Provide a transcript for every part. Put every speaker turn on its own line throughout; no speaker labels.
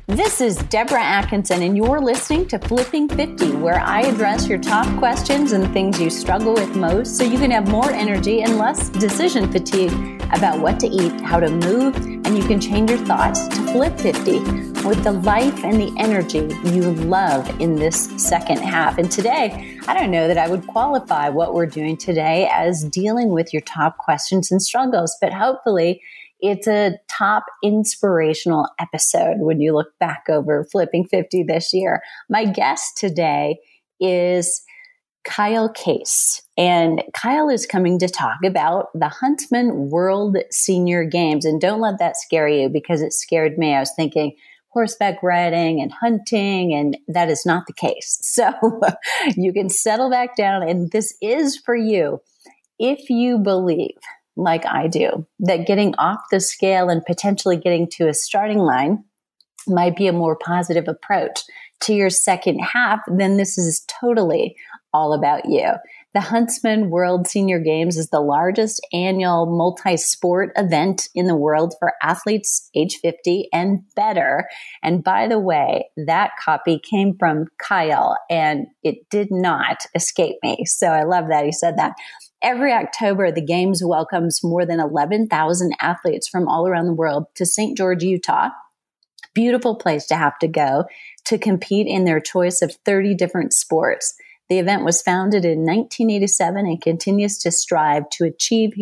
This is Deborah Atkinson, and you're listening to Flipping 50, where I address your top questions and things you struggle with most so you can have more energy and less decision fatigue about what to eat, how to move, and you can change your thoughts to Flip 50 with the life and the energy you love in this second half. And today, I don't know that I would qualify what we're doing today as dealing with your top questions and struggles, but hopefully it's a top inspirational episode when you look back over Flipping 50 this year. My guest today is Kyle Case, and Kyle is coming to talk about the Huntsman World Senior Games. And don't let that scare you, because it scared me. I was thinking horseback riding and hunting, and that is not the case. So you can settle back down, and this is for you if you believe, like I do, that getting off the scale and potentially getting to a starting line might be a more positive approach to your second half, then this is totally all about you. The Huntsman World Senior Games is the largest annual multi-sport event in the world for athletes age 50 and better. And by the way, that copy came from Kyle, and it did not escape me. So I love that he said that. Every October, the Games welcomes more than 11,000 athletes from all around the world to St. George, Utah. Beautiful place to have to go to compete in their choice of 30 different sports. The event was founded in 1987 and continues to strive to achieve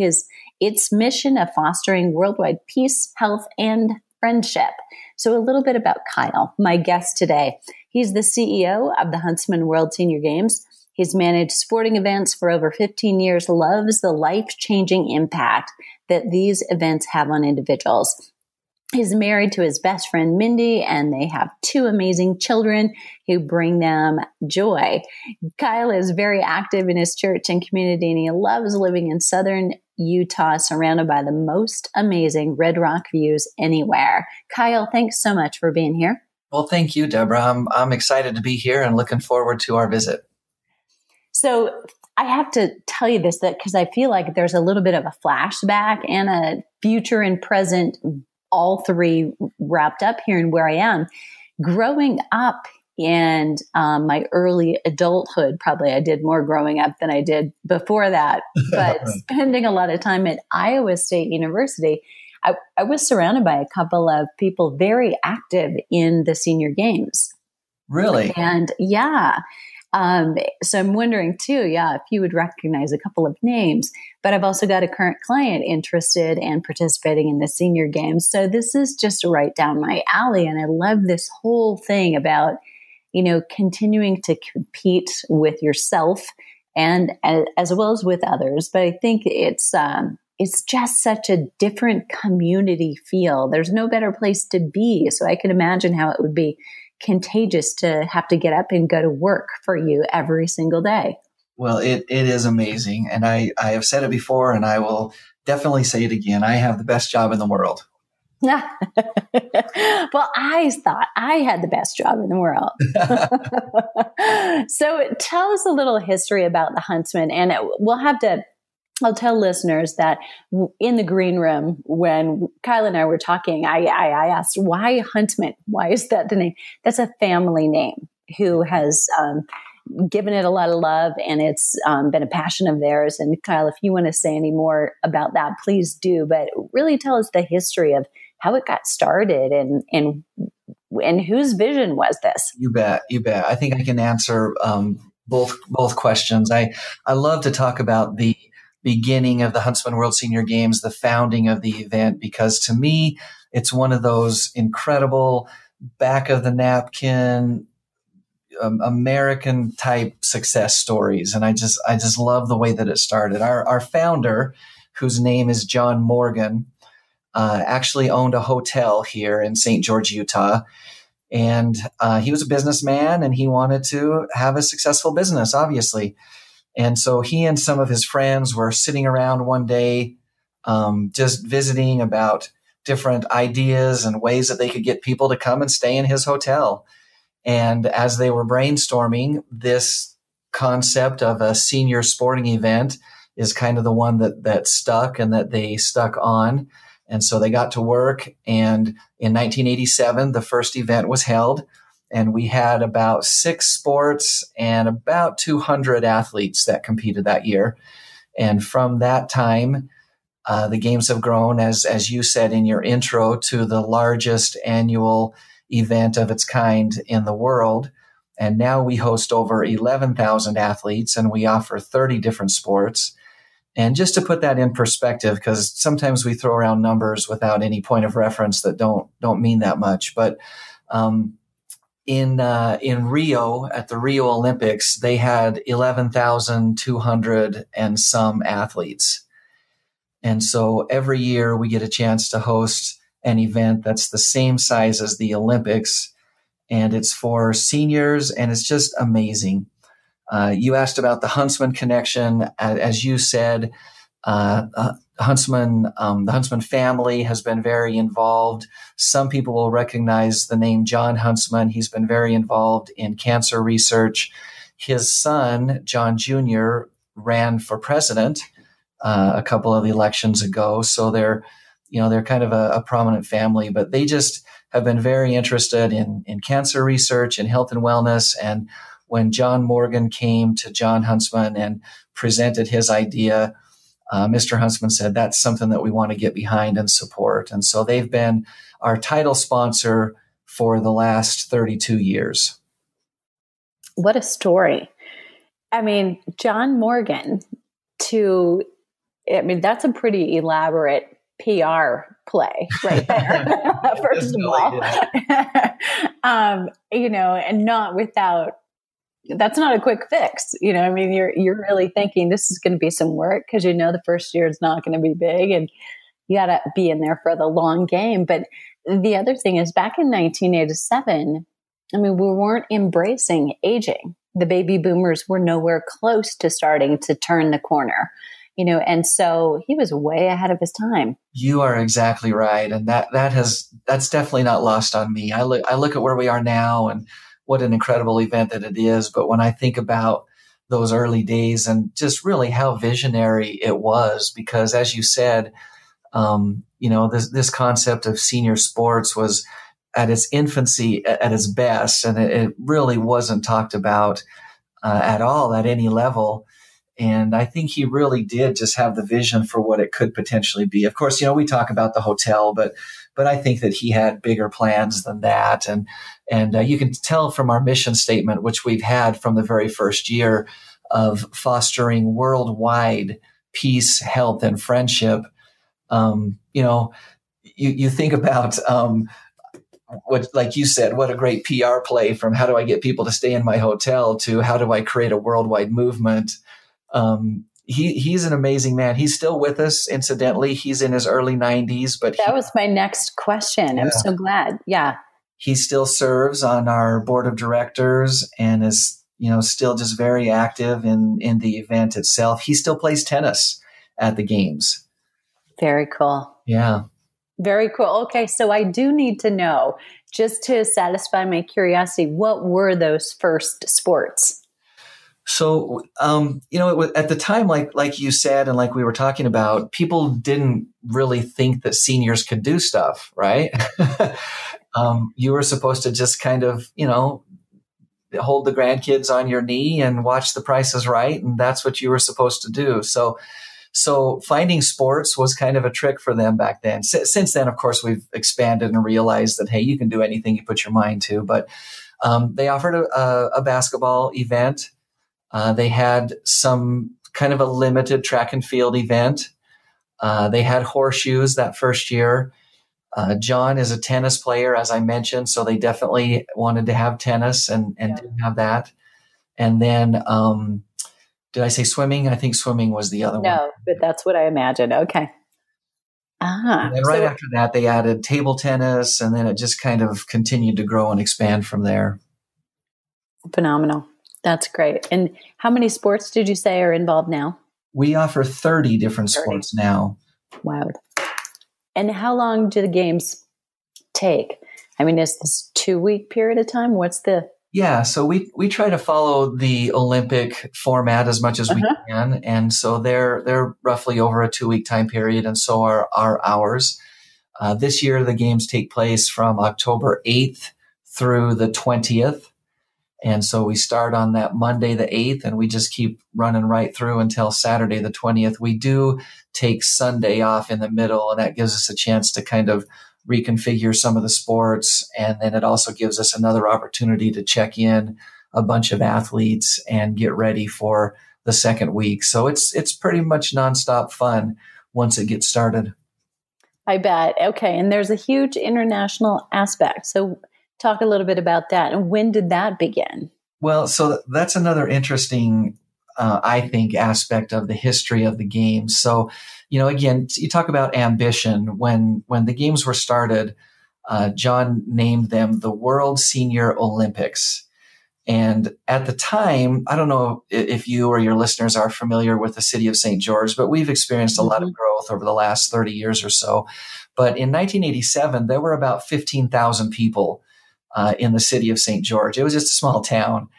its mission of fostering worldwide peace, health, and friendship. So a little bit about Kyle, my guest today. He's the CEO of the Huntsman World Senior Games. He's managed sporting events for over 15 years, loves the life-changing impact that these events have on individuals. He's married to his best friend, Mindy, and they have two amazing children who bring them joy. Kyle is very active in his church and community, and he loves living in southern Utah, surrounded by the most amazing Red Rock views anywhere. Kyle, thanks so much for being here.
Well, thank you, Deborah. I'm excited to be here and looking forward to our visit.
So I have to tell you this, that because I feel like there's a little bit of a flashback and a future and present, all three wrapped up here in where I am. Growing up in my early adulthood, probably I did more growing up than I did before that, but spending a lot of time at Iowa State University, I was surrounded by a couple of people very active in the senior games.
Really?
And yeah. So I'm wondering too, if you would recognize a couple of names, but I've also got a current client interested and participating in the senior games. So this is just right down my alley. And I love this whole thing about, continuing to compete with yourself and as well as with others. But I think it's just such a different community feel. There's no better place to be. So I can imagine how it would be contagious to have to get up and go to work for you every single day.
Well, it is amazing. And I have said it before, and I will definitely say it again. I have the best job in the world.
Well, I thought I had the best job in the world. So tell us a little history about the Huntsman. And I'll tell listeners that in the green room, when Kyle and I were talking, I asked, why Huntsman? Why is that the name? That's a family name who has given it a lot of love, and it's been a passion of theirs. And Kyle, if you want to say any more about that, please do. But really tell us the history of how it got started and whose vision was this?
You bet. I think I can answer both questions. I love to talk about the beginning of the Huntsman World Senior Games, the founding of the event, because to me, it's one of those incredible back of the napkin, American type success stories. And I just love the way that it started. Our founder, whose name is John Morgan, actually owned a hotel here in St. George, Utah. And he was a businessman, and he wanted to have a successful business, obviously. And so he and some of his friends were sitting around one day, just visiting about different ideas and ways that they could get people to come and stay in his hotel. And as they were brainstorming, this concept of a senior sporting event is kind of the one that stuck and that they stuck on. And so they got to work. And in 1987, the first event was held. And we had about 6 sports and about 200 athletes that competed that year. And from that time, the games have grown, as you said in your intro, to the largest annual event of its kind in the world. And now we host over 11,000 athletes, and we offer 30 different sports. And just to put that in perspective, because sometimes we throw around numbers without any point of reference that don't mean that much. But in Rio, at the Rio Olympics, they had 11,200 and some athletes. And so every year we get a chance to host an event that's the same size as the Olympics, and it's for seniors, and it's just amazing. You asked about the Huntsman connection. As you said, the Huntsman family has been very involved. Some people will recognize the name John Huntsman. He's been very involved in cancer research. His son, John Jr., ran for president a couple of elections ago. So they're kind of a prominent family, but they just have been very interested in cancer research and health and wellness. And when John Morgan came to John Huntsman and presented his idea, Mr. Huntsman said, that's something that we want to get behind and support. And so they've been our title sponsor for the last 32 years.
What a story. I mean, John Morgan that's a pretty elaborate PR play right there, first of all. And not without, that's not a quick fix. I mean, you're really thinking this is going to be some work because the first year is not going to be big and you got to be in there for the long game. But the other thing is back in 1987, I mean, we weren't embracing aging. The baby boomers were nowhere close to starting to turn the corner. And so he was way ahead of his time.
You are exactly right. And that's definitely not lost on me. I look at where we are now and what an incredible event that it is. But when I think about those early days and just really how visionary it was, because as you said, this concept of senior sports was at its infancy, at its best, and it really wasn't talked about at all at any level. And I think he really did just have the vision for what it could potentially be. Of course, we talk about the hotel, but I think that he had bigger plans than that. And you can tell from our mission statement, which we've had from the very first year, of fostering worldwide peace, health, and friendship. You think about what, like you said, what a great PR play from how do I get people to stay in my hotel to how do I create a worldwide movement. He's an amazing man. He's still with us, incidentally. He's in his early 90s, but
that was my next question. Yeah. I'm so glad. Yeah.
He still serves on our board of directors and is, still just very active in the event itself. He still plays tennis at the games.
Very cool.
Yeah.
Very cool. Okay. So I do need to know, just to satisfy my curiosity, what were those first sports?
So, it was, at the time, like you said, and like we were talking about, people didn't really think that seniors could do stuff, right? You were supposed to just kind of, hold the grandkids on your knee and watch The Price is Right. And that's what you were supposed to do. So finding sports was kind of a trick for them back then. Since then, of course, we've expanded and realized that, hey, you can do anything you put your mind to. But they offered a basketball event. They had some kind of a limited track and field event. They had horseshoes that first year. John is a tennis player, as I mentioned, so they definitely wanted to have tennis and didn't have that. And then, did I say swimming? I think swimming was the other one.
No, but that's what I imagined. Okay.
And then right after that, they added table tennis, and then it just kind of continued to grow and expand from there.
Phenomenal. That's great. And how many sports did you say are involved now?
We offer 30 different sports now.
Wow. And how long do the games take? I mean, is this 2-week period of time?
Yeah, so we try to follow the Olympic format as much as we can. And so they're roughly over a 2-week time period, and so are ours. This year, the games take place from October 8th through the 20th. And so we start on that Monday, the 8th, and we just keep running right through until Saturday, the 20th. We do take Sunday off in the middle, and that gives us a chance to kind of reconfigure some of the sports. And then it also gives us another opportunity to check in a bunch of athletes and get ready for the second week. So it's pretty much nonstop fun once it gets started.
I bet. Okay. And there's a huge international aspect. So talk a little bit about that. And when did that begin?
Well, so that's another interesting, I think, aspect of the history of the games. So, again, you talk about ambition. When the games were started, John named them the World Senior Olympics. And at the time, I don't know if you or your listeners are familiar with the city of St. George, but we've experienced a lot of growth over the last 30 years or so. But in 1987, there were about 15,000 people in the city of St. George. It was just a small town.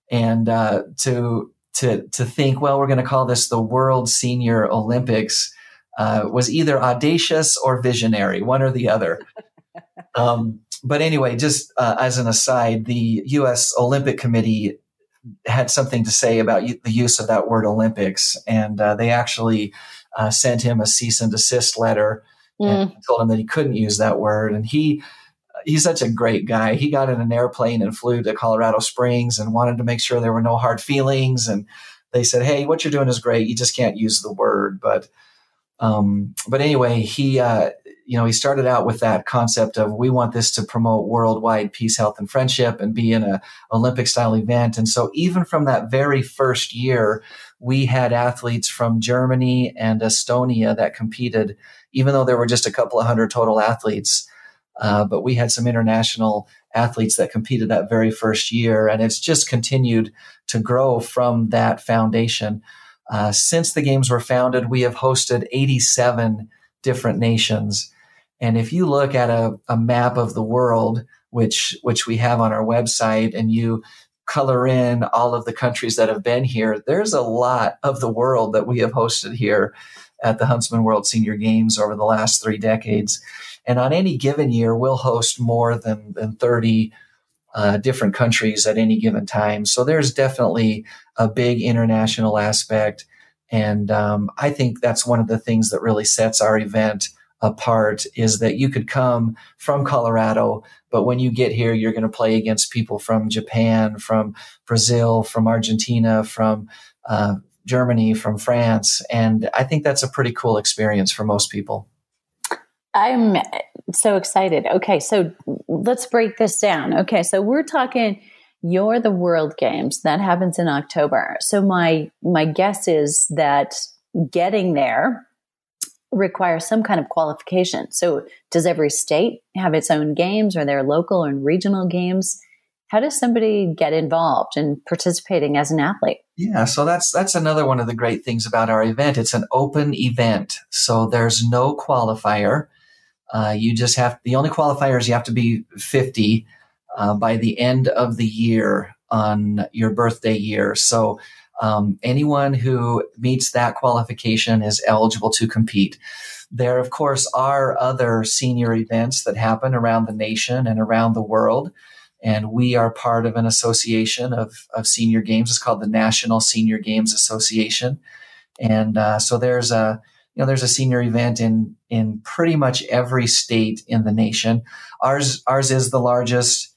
And to think, well, we're going to call this the World Senior Olympics was either audacious or visionary, one or the other. But anyway, just as an aside, the U.S. Olympic Committee had something to say about the use of that word Olympics. And they actually sent him a cease and desist letter and told him that he couldn't use that word. And he's such a great guy. He got in an airplane and flew to Colorado Springs and wanted to make sure there were no hard feelings. And they said, hey, what you're doing is great. You just can't use the word. But anyway, he started out with that concept of we want this to promote worldwide peace, health, and friendship and be in a Olympic style event. And so even from that very first year, we had athletes from Germany and Estonia that competed, even though there were just a couple of hundred total athletes. But we had some international athletes that competed that very first year, and it's just continued to grow from that foundation. Since the games were founded, we have hosted 87 different nations. And if you look at a map of the world, which we have on our website, and you color in all of the countries that have been here, there's a lot of the world that we have hosted here at the Huntsman World Senior Games over the last 3 decades. And on any given year, we'll host more than 30 different countries at any given time. So there's definitely a big international aspect. And I think that's one of the things that really sets our event apart is that you could come from Colorado, but when you get here, you're going to play against people from Japan, from Brazil, from Argentina, from Germany, from France. And I think that's a pretty cool experience for most people.
I'm so excited. Okay, so let's break this down. Okay, so we're talking you're the World Games. That happens in October. So my guess is that getting there requires some kind of qualification. So does every state have its own games? Are there local and regional games? How does somebody get involved in participating as an athlete?
Yeah, so that's another one of the great things about our event. It's an open event. So there's no qualifier. You just the only qualifier is you have to be 50 by the end of the year on your birthday year. So anyone who meets that qualification is eligible to compete. There, of course, are other senior events that happen around the nation and around the world. And we are part of an association of senior games. It's called the National Senior Games Association. And so there's a senior event in pretty much every state in the nation. Ours is the largest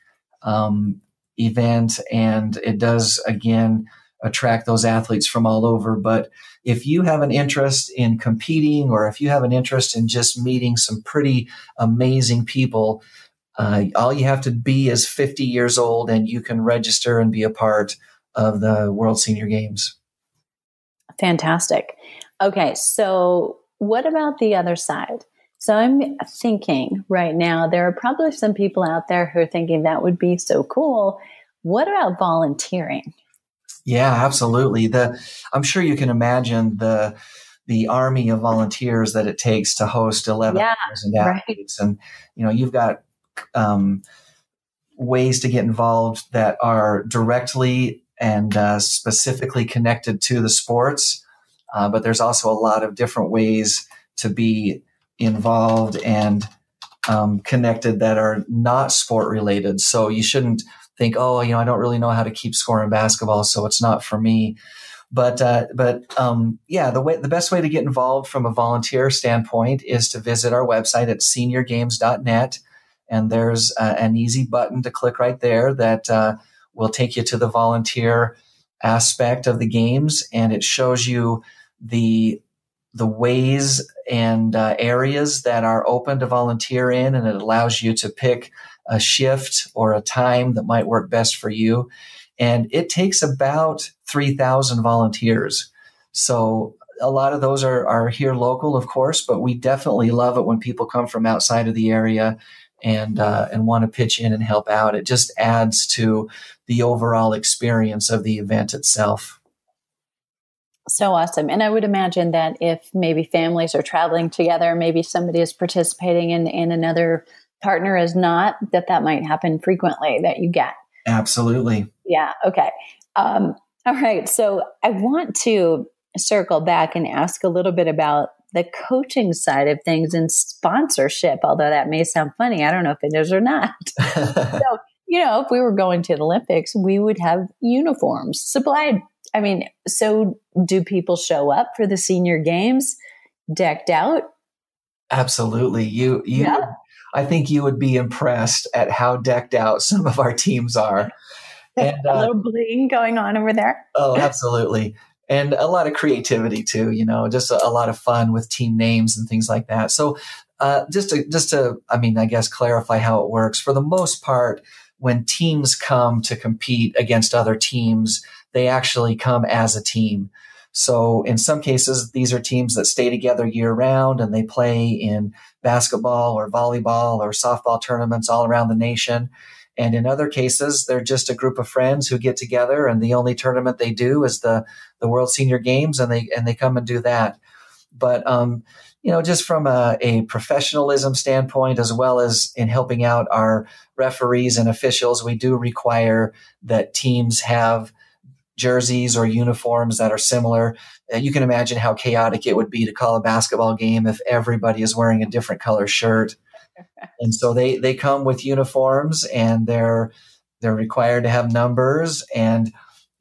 event, and it does, again, attract those athletes from all over. But if you have an interest in competing, or if you have an interest in just meeting some pretty amazing people, all you have to be is 50 years old, and you can register and be a part of the World Senior Games.
Fantastic. Okay, so what about the other side? So I'm thinking right now, there are probably some people out there who are thinking that would be so cool. What about volunteering?
Yeah, absolutely. I'm sure you can imagine the army of volunteers that it takes to host 11,000 athletes. Right. And, you've got ways to get involved that are directly and specifically connected to the sports. But there's also a lot of different ways to be involved and connected that are not sport related. So you shouldn't think, oh, I don't really know how to keep score in basketball, so it's not for me. But the best way to get involved from a volunteer standpoint is to visit our website at seniorgames.net. And there's an easy button to click right there that will take you to the volunteer aspect of the games. And it shows you the ways and areas that are open to volunteer in. And it allows you to pick a shift or a time that might work best for you. And it takes about 3,000 volunteers. So a lot of those are here local, of course, but we definitely love it when people come from outside of the area and want to pitch in and help out. It just adds to the overall experience of the event itself.
So awesome. And I would imagine that if maybe families are traveling together, maybe somebody is participating and another partner is not, that might happen frequently that you get.
Absolutely.
Yeah. Okay. All right. So I want to circle back and ask a little bit about the coaching side of things and sponsorship, although that may sound funny. I don't know if it is or not. So, if we were going to the Olympics, we would have uniforms supplied. I mean, so do people show up for the senior games decked out?
Absolutely. Yeah. I think you would be impressed at how decked out some of our teams are. And
a little bling going on over there.
Oh, absolutely. And a lot of creativity too, just a lot of fun with team names and things like that. So just to, I guess, clarify how it works. For the most part, when teams come to compete against other teams, they actually come as a team. So in some cases, these are teams that stay together year round and they play in basketball or volleyball or softball tournaments all around the nation. And in other cases, they're just a group of friends who get together and the only tournament they do is the World Senior Games and they come and do that. But, just from a professionalism standpoint, as well as in helping out our referees and officials, we do require that teams have jerseys or uniforms that are similar. You can imagine how chaotic it would be to call a basketball game if everybody is wearing a different color shirt. And so they come with uniforms and they're required to have numbers. And,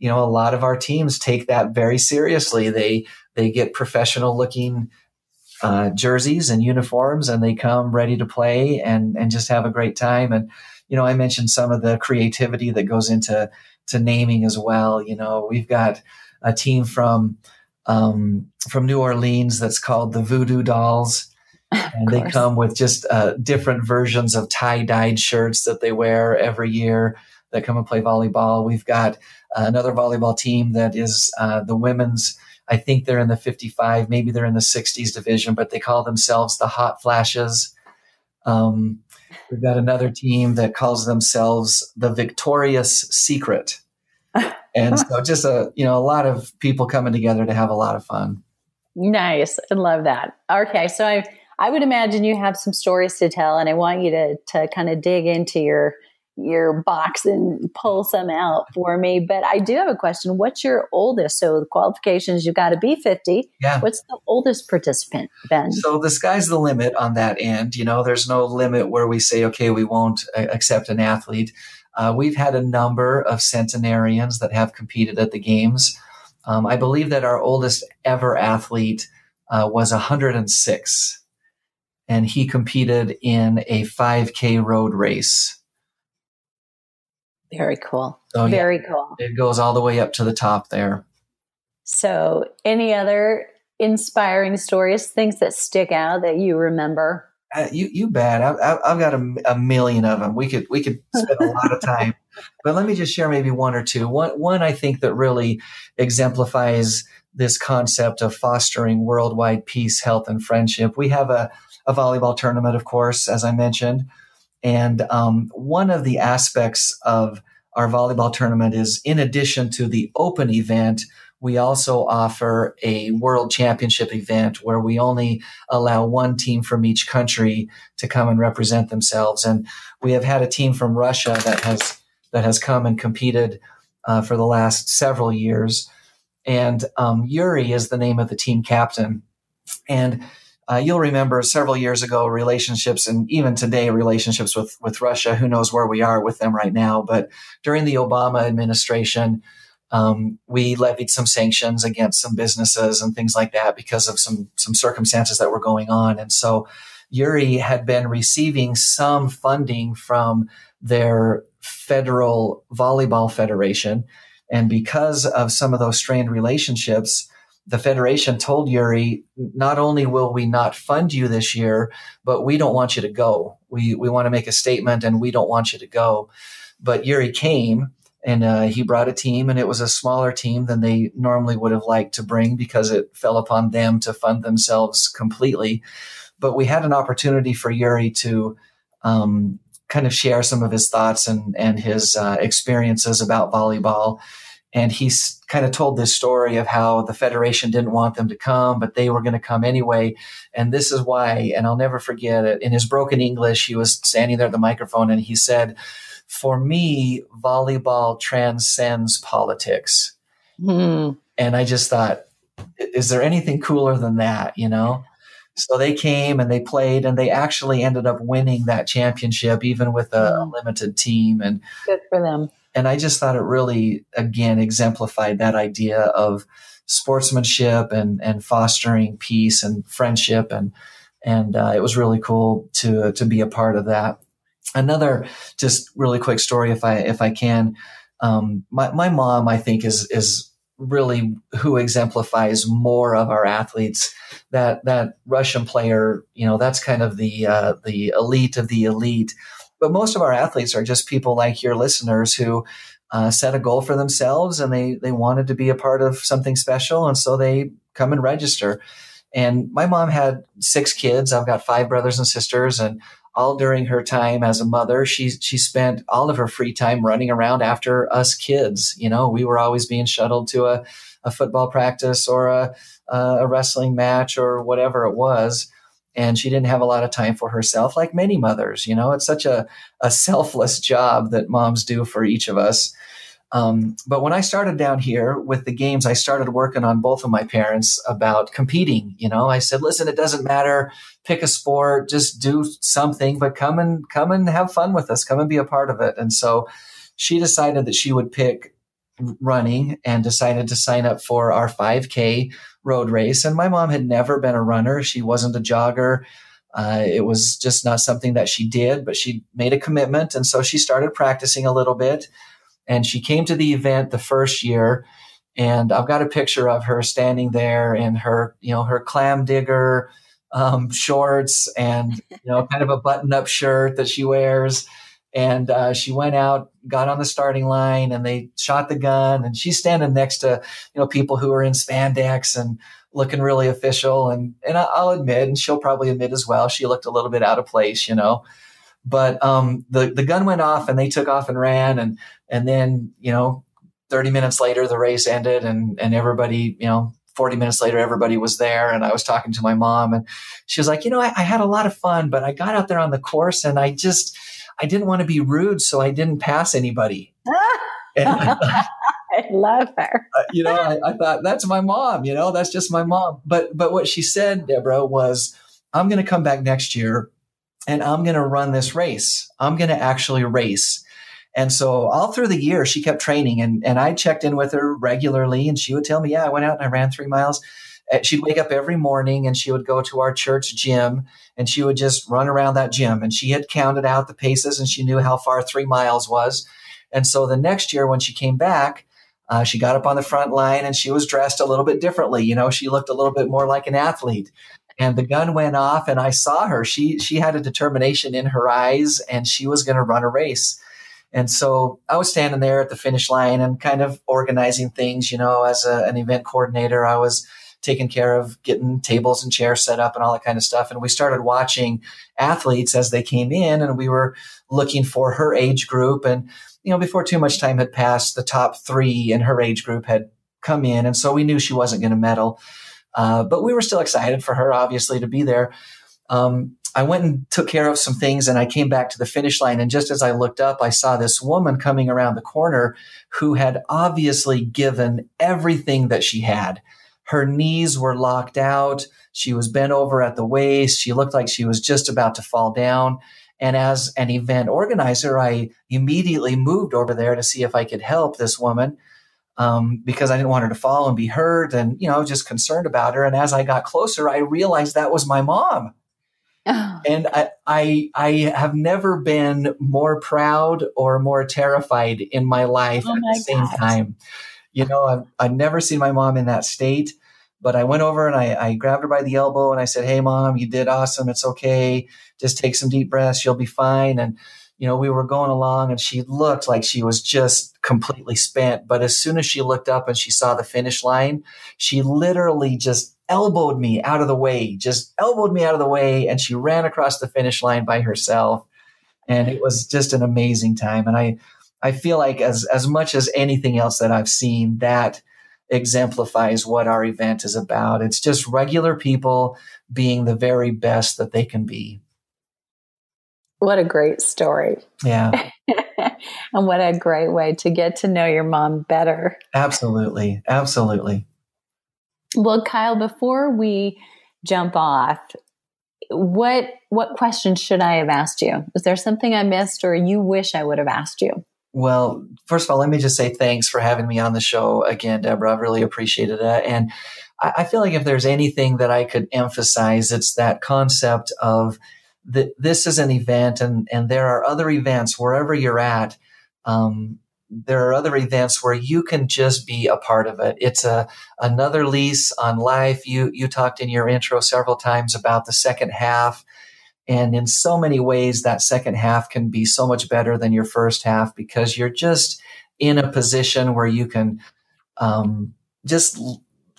a lot of our teams take that very seriously. They get professional looking jerseys and uniforms and they come ready to play and just have a great time. And, I mentioned some of the creativity that goes into naming as well. We've got a team from New Orleans that's called the Voodoo Dolls. And they come with just different versions of tie-dyed shirts that they wear every year that come and play volleyball. We've got another volleyball team that is the women's, I think they're in the 55, maybe they're in the 60s division, but they call themselves the Hot Flashes. We've got another team that calls themselves the Victorious Secret. And so just a lot of people coming together to have a lot of fun. Nice.
I love that. Okay. So I would imagine you have some stories to tell, and I want you to kind of dig into your box and pull some out for me. But I do have a question. What's your oldest? So the qualifications, you've got to be 50.
Yeah.
What's the oldest participant, Ben?
So the sky's the limit on that end. There's no limit where we say, okay, we won't accept an athlete. We've had a number of centenarians that have competed at the games. I believe that our oldest ever athlete was 106. And he competed in a 5K road race.
Very cool.
So,
Very cool.
It goes all the way up to the top there.
So any other inspiring stories, things that stick out that you remember?
You bet. I've got a million of them. We could spend a lot of time, but let me just share maybe one or two. One I think that really exemplifies this concept of fostering worldwide peace, health, and friendship. We have a volleyball tournament, of course, as I mentioned. And one of the aspects of our volleyball tournament is, in addition to the open event, we also offer a world championship event where we only allow one team from each country to come and represent themselves. And we have had a team from Russia that has come and competed for the last several years. And Yuri is the name of the team captain. And You'll remember several years ago, relationships, and even today, relationships with Russia. Who knows where we are with them right now? But during the Obama administration, we levied some sanctions against some businesses and things like that because of some circumstances that were going on. And so Yuri had been receiving some funding from their federal volleyball federation. And because of some of those strained relationships, the federation told Yuri, not only will we not fund you this year, but we don't want you to go. We want to make a statement and we don't want you to go. But Yuri came and he brought a team, and it was a smaller team than they normally would have liked to bring because it fell upon them to fund themselves completely. But we had an opportunity for Yuri to kind of share some of his thoughts and his experiences about volleyball. And he's kind of told this story of how the federation didn't want them to come, but they were going to come anyway. And this is why, and I'll never forget it. In his broken English, he was standing there at the microphone and he said, "For me, volleyball transcends politics." And I just thought, is there anything cooler than that, you know? So they came and they played, and they actually ended up winning that championship, even with a limited team. And
good for them.
And I just thought it really, again, exemplified that idea of sportsmanship and fostering peace and friendship. And it was really cool to be a part of that. Another just really quick story, if I can. My mom, I think, is really who exemplifies more of our athletes. That Russian player, you know, that's kind of the elite of the elite. But most of our athletes are just people like your listeners who set a goal for themselves, and they wanted to be a part of something special, and so they come and register. And my mom had 6 kids. I've got 5 brothers and sisters, and all during her time as a mother, she spent all of her free time running around after us kids. You know, we were always being shuttled to a football practice or a wrestling match or whatever it was. And she didn't have a lot of time for herself, like many mothers. You know, it's such a selfless job that moms do for each of us. But when I started down here with the games, I started working on both of my parents about competing. You know, I said, listen, it doesn't matter. Pick a sport, just do something, but come and have fun with us. Come and be a part of it. And so she decided that she would pick running and decided to sign up for our 5K road race. And my mom had never been a runner. She wasn't a jogger. It was just not something that she did, but she made a commitment. And so she started practicing a little bit. And she came to the event the first year, and I've got a picture of her standing there in her, you know, her clam digger shorts and, you know, kind of a button-up shirt that she wears. And she went out, got on the starting line, and they shot the gun. And she's standing next to, you know, people who are in spandex and looking really official. And I'll admit, and she'll probably admit as well, she looked a little bit out of place, you know. But the gun went off, and they took off and ran, and then, you know, 30 minutes later the race ended, and everybody, you know, 40 minutes later everybody was there, and I was talking to my mom, and she was like, you know, I had a lot of fun, but I got out there on the course, and I didn't want to be rude, so I didn't pass anybody. And
I love her.
You know, I thought, that's my mom. You know, that's just my mom. But what she said, Deborah, was, I'm going to come back next year, and I'm going to run this race. I'm going to actually race. And so all through the year, she kept training, and I checked in with her regularly, and she would tell me, yeah, I went out and I ran 3 miles. She'd wake up every morning, and she would go to our church gym, and she would just run around that gym. And she had counted out the paces, and she knew how far 3 miles was. And so the next year when she came back, she got up on the front line, and she was dressed a little bit differently. You know, she looked a little bit more like an athlete. And the gun went off, and I saw her. She had a determination in her eyes, and she was going to run a race. And so I was standing there at the finish line and kind of organizing things, you know, as an event coordinator. I was taking care of getting tables and chairs set up and all that kind of stuff. And we started watching athletes as they came in, and we were looking for her age group. And, you know, before too much time had passed, the top 3 in her age group had come in. And so we knew she wasn't going to medal. But we were still excited for her, obviously, to be there. I went and took care of some things, and I came back to the finish line. And just as I looked up, I saw this woman coming around the corner who had obviously given everything that she had. Her knees were locked out. She was bent over at the waist. She looked like she was just about to fall down. And as an event organizer, I immediately moved over there to see if I could help this woman, because I didn't want her to fall and be hurt, and, just concerned about her. And as I got closer, I realized that was my mom. Oh. And I have never been more proud or more terrified in my life at the same time. I've never seen my mom in that state, but I went over and I grabbed her by the elbow and I said, "Hey, Mom, you did awesome. It's okay. Just take some deep breaths. You'll be fine." And, we were going along and she looked like she was just completely spent. But as soon as she looked up and she saw the finish line, she literally just elbowed me out of the way, and she ran across the finish line by herself. And it was just an amazing time. And I feel like as much as anything else that I've seen, that exemplifies what our event is about. It's just regular people being the very best that they can be.
What a great story.
Yeah.
And what a great way to get to know your mom better.
Absolutely. Absolutely.
Well, Kyle, before we jump off, what questions should I have asked you? Is there something I missed or you wish I would have asked you?
Well, first of all, let me just say thanks for having me on the show again, Deborah. I've really appreciated it. And I feel like if there's anything that I could emphasize, it's that concept of this is an event, and there are other events wherever you're at. There are other events where you can just be a part of it. It's another lease on life. You talked in your intro several times about the second half. And in so many ways, that second half can be so much better than your first half, because you're just in a position where you can just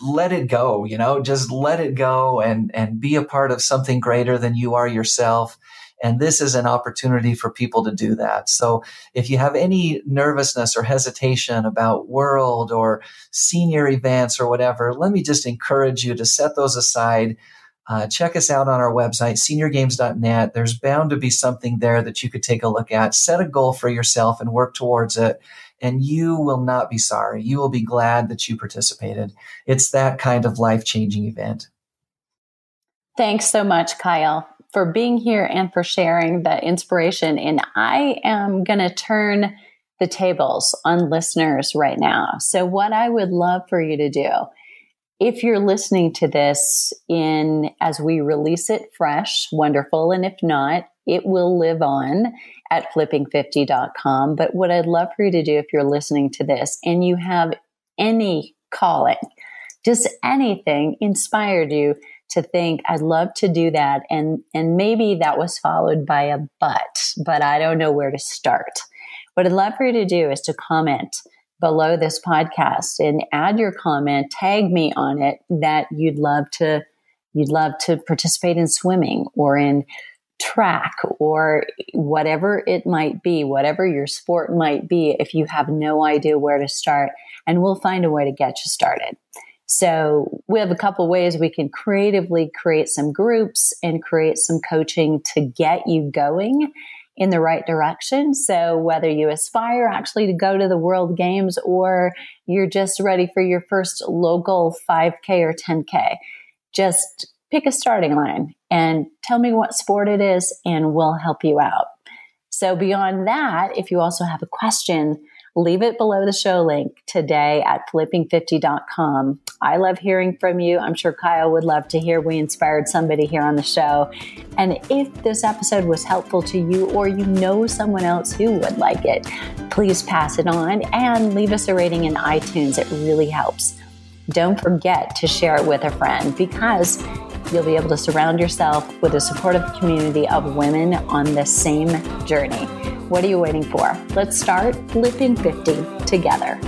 let it go, just let it go and be a part of something greater than you are yourself. And this is an opportunity for people to do that. So if you have any nervousness or hesitation about world or senior events or whatever, let me just encourage you to set those aside. Check us out on our website, seniorgames.net. There's bound to be something there that you could take a look at. Set a goal for yourself and work towards it. And you will not be sorry. You will be glad that you participated. It's that kind of life-changing event.
Thanks so much, Kyle, for being here and for sharing the inspiration. And I am going to turn the tables on listeners right now. So what I would love for you to do, if you're listening to this as we release it fresh, wonderful. And if not, it will live on at flipping50.com. But what I'd love for you to do, if you're listening to this and you have any calling, just anything inspired you to think, I'd love to do that. And maybe that was followed by a but I don't know where to start. What I'd love for you to do is to comment below this podcast and add your comment, tag me on it, that you'd love to participate in swimming or in track or whatever it might be, whatever your sport might be, if you have no idea where to start, and we'll find a way to get you started. So we have a couple ways we can creatively create some groups and create some coaching to get you going in the right direction. So whether you aspire actually to go to the World Games or you're just ready for your first local 5K or 10K, just pick a starting line and tell me what sport it is and we'll help you out. So beyond that, if you also have a question, leave it below the show link today at flipping50.com. I love hearing from you. I'm sure Kyle would love to hear we inspired somebody here on the show. And if this episode was helpful to you or you know someone else who would like it, please pass it on and leave us a rating in iTunes. It really helps. Don't forget to share it with a friend, because you'll be able to surround yourself with a supportive community of women on the same journey. What are you waiting for? Let's start flipping 50 together.